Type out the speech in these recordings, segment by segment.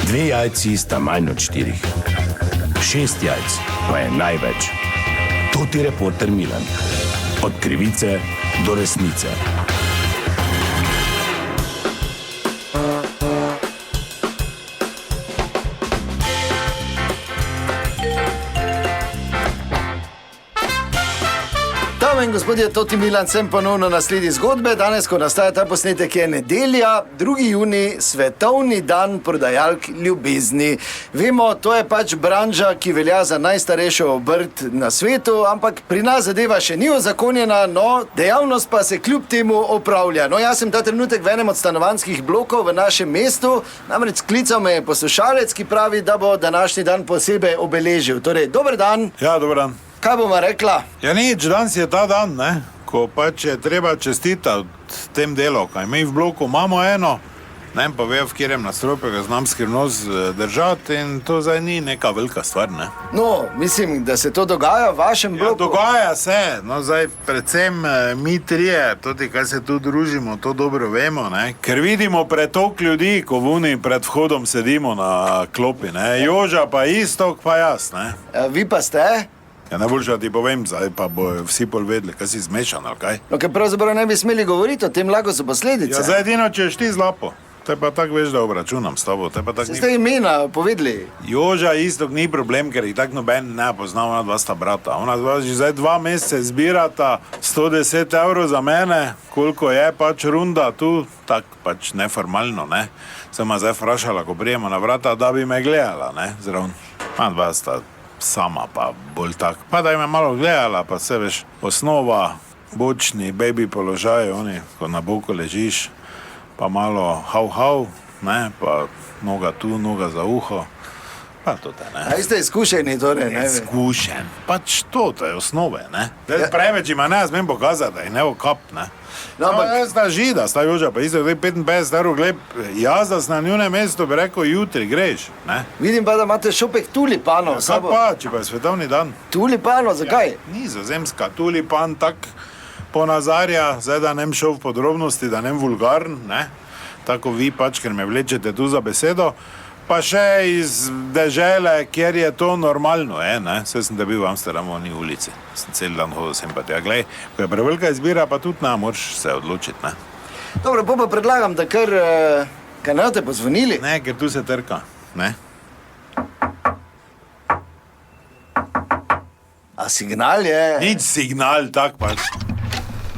2 jajci sta manj od 4. 6 jajc pa je največ. To ti reporter Milan. Od krivice do resnice. Dame in gospodje, Toti Milan, sem ponovno na sledi zgodbe. Danes, ko nastaja ta posnetek, je nedelja, 2. junij, svetovni dan prodajalk ljubezni. Vemo, to je pač branža, ki velja za najstarejšo obrt na svetu, ampak pri nas zadeva še ni uzakonjena, no, dejavnost pa se kljub temu opravlja. No, jaz sem ta trenutek v enem od stanovanjskih blokov v našem mestu, namreč sklical me je poslušalec, ki pravi, da bo današnji dan posebej obeležil. Torej, dober dan. Ja, dober dan. Kaj bomo rekla? Ja, nič, danes je ta dan, ne? Ko pač je treba čestitati tem delovkam. Mi v bloku imamo eno, ne pa ve, v kjerem nastropju ga znam skrivnost držati in to zdaj ni neka velika stvar, ne? No, mislim, da se to dogaja v vašem bloku. Ja, dogaja se, no zdaj predvsem mi trije, tudi kaj se tu družimo, to dobro vemo, ne? Ker vidimo pretok ljudi, ko v uni pred vhodom sedimo na klopi, ne? Joža pa Istok pa jaz, ne? Vi pa ste? Ja, najboljše, da ti povem, zdaj pa bojo vsi pol vedeli, kaj si zmešan, ali kaj? No, ker pravzaprav ne bi smeli govoriti o tem, lahko so posledice. Ja, zdaj edino, če ti zlapo. Te pa tako veš, da obračunam s tabo. Ste imena povedali? Joža Istok ni problem, ker jih tako noben ne pozna, ona dva sta brata. Ona dva že zdaj 2 mesece zbirata 110 € za mene, koliko je pač runda tu, tako pač neformalno, ne. Sem ma zdaj vprašala, ko prijemo na vrata, da bi me gledala, ne, zraven. Ona dva sta sama pa bolj tak. Pa da me malo gledala, pa se veš, osnova, bočni, baby položaj, oni, ko na boku ležiš, pa malo hau, ne, pa noga tu, noga za uho, pa to te, ne. A ste izkušeni, torej, ne? Izkušen, pač to je osnove, ne. Preveč ima ne, smem pokazati, da je nevo kap, ne. No, ampak sta žida, sta Joža, pa isto 55 € gleb, jaz da na njunem mestu bi rekel, jutri greš, ne. Vidim pa, da imate šopek tulipanov. Kaj pa, če pa je svetovni dan? Tulipanov, zakaj? Ja, nizozemska, tulipan tak ponazarja, zdaj da nem šel v podrobnosti, da nem vulgarn, ne. Tako vi pač, ker me vlečete tu za besedo, pa še iz dežele, kjer je to normalno, ne? Saj sem da bil v Amsterdamu, ni ulici. Sem cel dan hodil sem pa tja. Glej, ko je prevelika izbira, pa tudi ne moraš se odločiti, ne? Dobro, pa predlagam, da kar ne boste pozvonili. Ne, ker tu se trka, ne? A signal je? Nič signal, tak pač.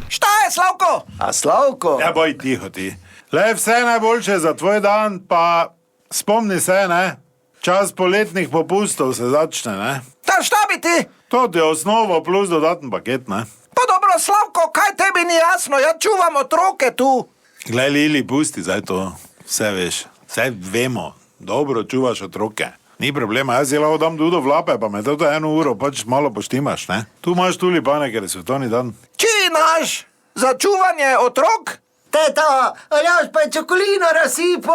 Šta je, Slavko? A Slavko? Ja, boj tiho ti. Le, vse najboljše za tvoj dan, pa spomni se, ne? Čas poletnih popustov se začne, ne? Ta šta bi ti? To je osnovo plus dodaten paket, ne? Pa dobro, Slavko, kaj tebi ni jasno? Ja čuvam otroke tu. Glej, Lili, pusti zdaj to. Vse veš. Vse vemo. Dobro čuvaš otroke. Ni problema, jaz je lahko dam dudo vlape, pa me toto 1 uro pač malo poštimaš, ne? Tu imaš tulipane, ker je svetovni dan. Či naš? Za čuvanje otrok? Teta, Aljaš pa je čokolino razsipo.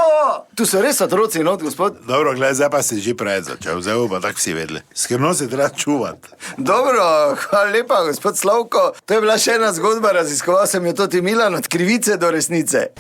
Tu so res otroci not, gospod. Dobro, gled, zdaj pa si že prej začel, zdaj pa tako vsi vedeli. Skrivnost je treba čuvati. Dobro, hvala lepa, gospod Slavko. To je bila še ena zgodba, raziskoval sem jo Toti Milan, od krivice do resnice.